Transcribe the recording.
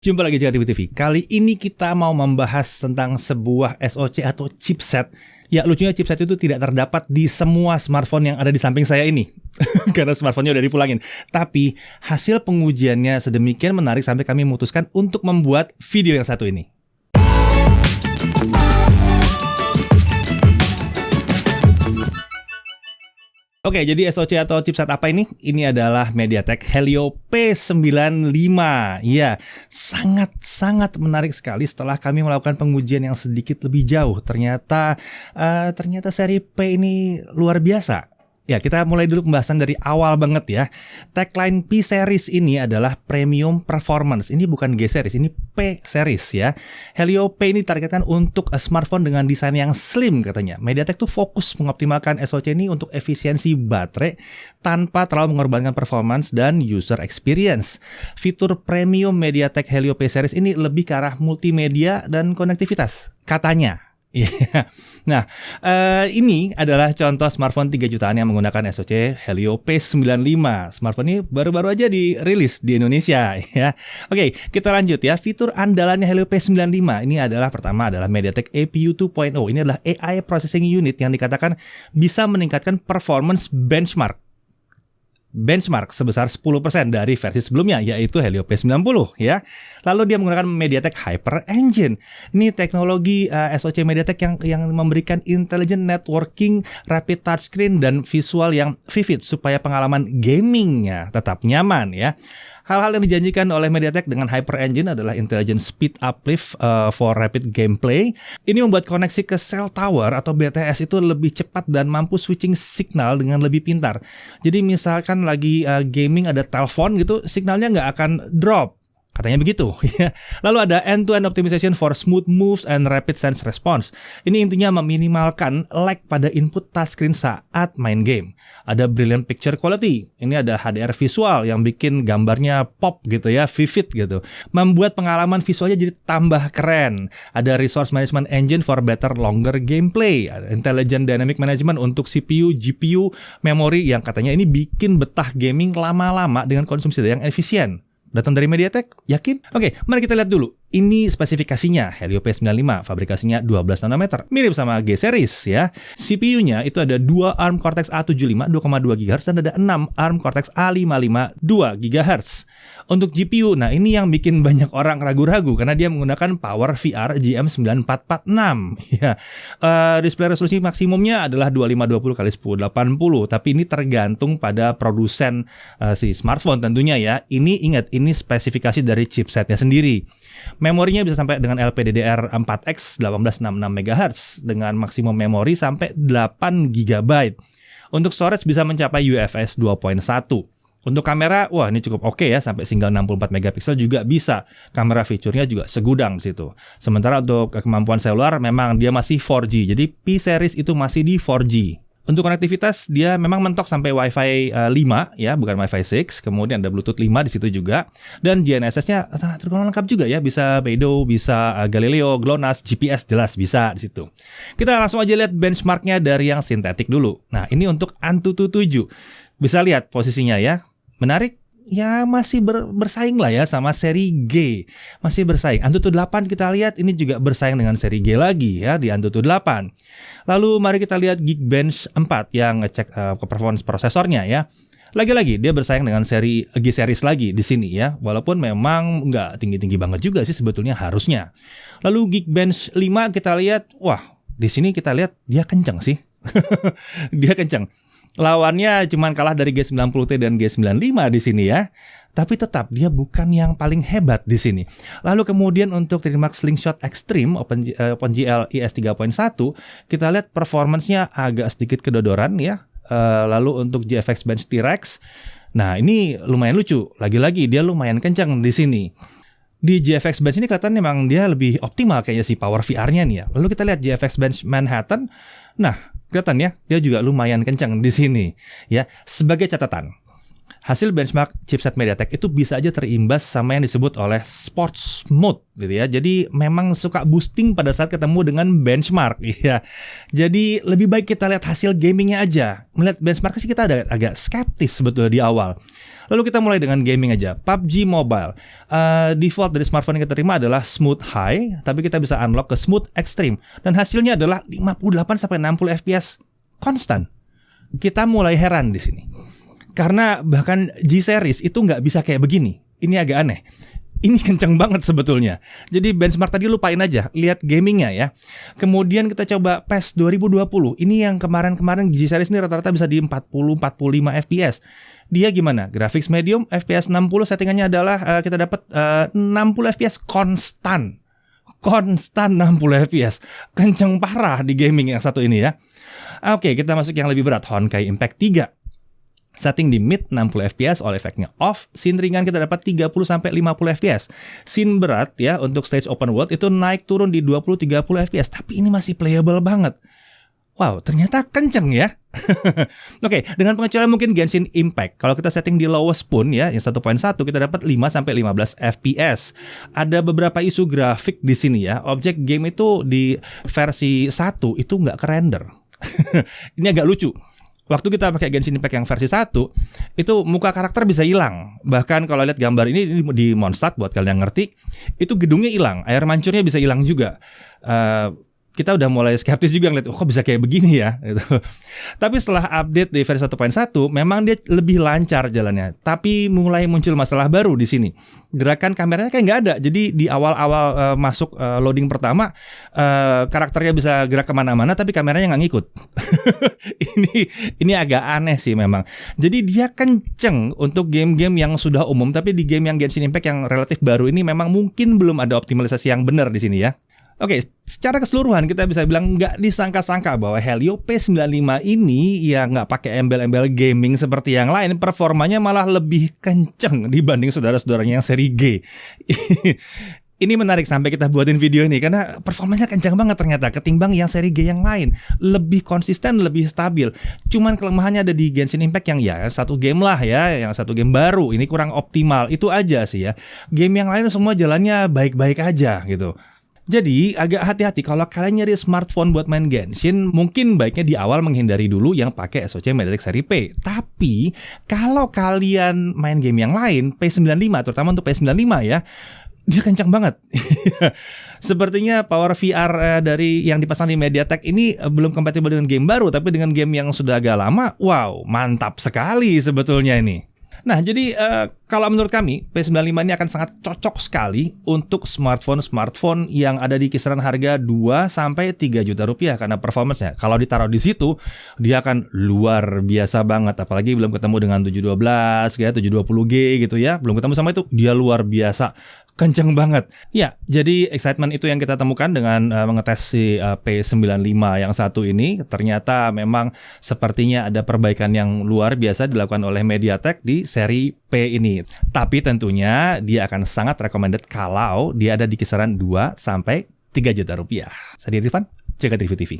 Jumpa lagi di Tribu TV. Kali ini kita mau membahas tentang sebuah SoC atau chipset. Ya, lucunya chipset itu tidak terdapat di semua smartphone yang ada di samping saya ini. Karena smartphone-nya udah dipulangin. Tapi hasil pengujiannya sedemikian menarik sampai kami memutuskan untuk membuat video yang satu ini. Oke, jadi SoC atau chipset apa ini? Ini adalah MediaTek Helio P95. Ya, sangat menarik sekali setelah kami melakukan pengujian yang sedikit lebih jauh. Ternyata seri P ini luar biasa. Ya, kita mulai dulu pembahasan dari awal banget ya. Tagline P series ini adalah premium performance. Ini bukan G series, ini P series ya. Helio P ini ditargetkan untuk smartphone dengan desain yang slim katanya. MediaTek tuh fokus mengoptimalkan SoC ini untuk efisiensi baterai tanpa terlalu mengorbankan performance dan user experience. Fitur premium MediaTek Helio P series ini lebih ke arah multimedia dan konektivitas katanya. Nah, ini adalah contoh smartphone 3 jutaan yang menggunakan SoC Helio P95. Smartphone ini baru-baru aja dirilis di Indonesia ya. Oke, kita lanjut ya. Fitur andalannya Helio P95 ini adalah pertama adalah MediaTek APU 2.0. Ini adalah AI Processing Unit yang dikatakan bisa meningkatkan performance benchmark sebesar 10% dari versi sebelumnya, yaitu Helio P90 ya. Lalu dia menggunakan MediaTek Hyper Engine. Ini teknologi SoC MediaTek yang memberikan intelligent networking, rapid touchscreen dan visual yang vivid supaya pengalaman gamingnya tetap nyaman ya. Hal-hal yang dijanjikan oleh MediaTek dengan Hyper Engine adalah intelligent speed uplift for rapid gameplay. Ini membuat koneksi ke cell tower atau BTS itu lebih cepat dan mampu switching signal dengan lebih pintar. Jadi misalkan lagi gaming ada telepon gitu, signalnya nggak akan drop. Katanya begitu. Lalu ada end-to-end optimization for smooth moves and rapid sense response. Ini intinya meminimalkan lag pada input touchscreen saat main game. Ada brilliant picture quality. Ini ada HDR visual yang bikin gambarnya pop gitu ya, vivid gitu. Membuat pengalaman visualnya jadi tambah keren. Ada resource management engine for better longer gameplay. Ada intelligent dynamic management untuk CPU, GPU, memori yang katanya ini bikin betah gaming lama-lama dengan konsumsi daya yang efisien. Datang dari MediaTek? Yakin? Oke, mari kita lihat dulu. Ini spesifikasinya Helio P95, fabrikasinya 12 nanometer. Mirip sama G series ya. CPU-nya itu ada 2 ARM Cortex A75 2,2 GHz dan ada 6 ARM Cortex A55 2 GHz. Untuk GPU, nah ini yang bikin banyak orang ragu-ragu karena dia menggunakan Power VR GM9446 ya. Display resolusi maksimumnya adalah 2520x1080, tapi ini tergantung pada produsen si smartphone tentunya ya. Ini ingat, ini spesifikasi dari chipsetnya sendiri. Memorinya bisa sampai dengan LPDDR4X 1866 MHz dengan maksimum memori sampai 8 GB. Untuk storage bisa mencapai UFS 2.1. Untuk kamera, wah ini cukup oke ya, sampai single 64 megapiksel juga bisa. Kamera fiturnya juga segudang di situ. Sementara untuk kemampuan seluler memang dia masih 4G. Jadi P series itu masih di 4G. Untuk konektivitas dia memang mentok sampai Wi-Fi 5 ya, bukan Wi-Fi 6. Kemudian ada Bluetooth 5 di situ juga. Dan GNSS-nya tergolong lengkap juga ya, bisa Beidou, bisa Galileo, GLONASS, GPS jelas bisa di situ. Kita langsung aja lihat benchmarknya dari yang sintetik dulu. Nah, ini untuk Antutu 7. Bisa lihat posisinya ya. Menarik? Ya masih bersaing lah ya sama seri G. Masih bersaing. Antutu 8 kita lihat ini juga bersaing dengan seri G lagi ya di Antutu 8. Lalu mari kita lihat Geekbench 4 yang ngecek ke performance prosesornya ya. Lagi-lagi dia bersaing dengan seri G series lagi di sini ya. Walaupun memang nggak tinggi-tinggi banget juga sih sebetulnya harusnya. Lalu Geekbench 5 kita lihat, wah di sini kita lihat dia kencang sih. Dia kencang. Lawannya cuma kalah dari G90T dan G95 di sini ya. Tapi tetap dia bukan yang paling hebat di sini. Lalu kemudian untuk Trimax Slingshot Extreme OpenGL ES 3.1 kita lihat performance-nya agak sedikit kedodoran ya. Lalu untuk GFX Bench T-Rex, nah ini lumayan lucu. Lagi-lagi dia lumayan kencang di sini. Di GFX Bench ini kelihatan memang dia lebih optimal kayaknya si power VR-nya nih ya. Lalu kita lihat GFX Bench Manhattan. Nah, kelihatan ya, dia juga lumayan kencang di sini ya. Sebagai catatan, hasil benchmark chipset MediaTek itu bisa aja terimbas sama yang disebut oleh sports mode gitu ya. Jadi memang suka boosting pada saat ketemu dengan benchmark ya. Jadi lebih baik kita lihat hasil gamingnya aja. Melihat benchmark sih kita agak skeptis sebetulnya di awal. Lalu kita mulai dengan gaming aja. PUBG Mobile. Default dari smartphone yang kita terima adalah smooth high, tapi kita bisa unlock ke smooth extreme. Dan hasilnya adalah 58-60 FPS konstan. Kita mulai heran di sini. Karena bahkan G-Series itu nggak bisa kayak begini. Ini agak aneh. Ini kencang banget sebetulnya. Jadi benchmark tadi lupain aja, lihat gamingnya ya. Kemudian kita coba PES 2020. Ini yang kemarin-kemarin G-Series ini rata-rata bisa di 40-45 FPS. Dia gimana? Graphics medium, FPS 60, settingannya adalah kita dapat 60 FPS konstan. Konstan 60 FPS. Kenceng parah di gaming yang satu ini ya. Oke, kita masuk yang lebih berat, Honkai Impact 3. Setting di mid 60 FPS, all efeknya off. Scene ringan kita dapat 30-50 FPS. Scene berat ya untuk stage open world itu naik turun di 20-30 FPS. Tapi ini masih playable banget. Wow, ternyata kenceng ya. Oke, dengan pengecualian mungkin Genshin Impact. Kalau kita setting di lowest pun ya, yang 1.1 kita dapat 5-15 FPS. Ada beberapa isu grafik di sini ya. Objek game itu di versi 1 itu nggak kerender. Ini agak lucu. Waktu kita pakai Genshin Impact yang versi 1, itu muka karakter bisa hilang. Bahkan kalau lihat gambar ini di Mondstadt, buat kalian yang ngerti, itu gedungnya hilang, air mancurnya bisa hilang juga. Kita udah mulai skeptis juga ngeliat, kok bisa kayak begini ya gitu. Tapi setelah update di versi 1.1 memang dia lebih lancar jalannya. Tapi mulai muncul masalah baru di sini. Gerakan kameranya kayak nggak ada. Jadi di awal-awal masuk loading pertama karakternya bisa gerak kemana-mana tapi kameranya nggak ngikut. ini agak aneh sih memang. Jadi dia kenceng untuk game-game yang sudah umum, tapi di game yang Genshin Impact yang relatif baru ini memang mungkin belum ada optimalisasi yang benar di sini ya. Oke, secara keseluruhan kita bisa bilang nggak disangka-sangka bahwa Helio P95 ini ya nggak pakai embel-embel gaming seperti yang lain, performanya malah lebih kenceng dibanding saudara-saudaranya yang seri G. Ini menarik sampai kita buatin video ini karena performanya kencang banget ternyata ketimbang yang seri G yang lain. Lebih konsisten, lebih stabil. Cuman kelemahannya ada di Genshin Impact yang ya satu game lah ya, yang satu game baru. Ini kurang optimal, itu aja sih ya. Game yang lain semua jalannya baik-baik aja gitu. Jadi agak hati-hati kalau kalian nyari smartphone buat main Genshin, mungkin baiknya di awal menghindari dulu yang pakai SoC MediaTek seri P. Tapi kalau kalian main game yang lain, P95 terutama untuk P95 ya, dia kencang banget. Sepertinya power VR dari yang dipasang di MediaTek ini belum kompatibel dengan game baru, tapi dengan game yang sudah agak lama, wow, mantap sekali sebetulnya ini. Nah, jadi kalau menurut kami P95 ini akan sangat cocok sekali untuk smartphone yang ada di kisaran harga 2-3 juta rupiah karena performance-nya. Kalau ditaruh di situ, dia akan luar biasa banget. Apalagi belum ketemu dengan 712, ya, 720G gitu ya. Belum ketemu sama itu, dia luar biasa. Kenceng banget. Ya, jadi excitement itu yang kita temukan dengan mengetes si P95 yang satu ini. Ternyata memang sepertinya ada perbaikan yang luar biasa dilakukan oleh MediaTek di seri P ini. Tapi tentunya dia akan sangat recommended kalau dia ada di kisaran 2-3 juta rupiah. Saya Rifan, jaga Review TV.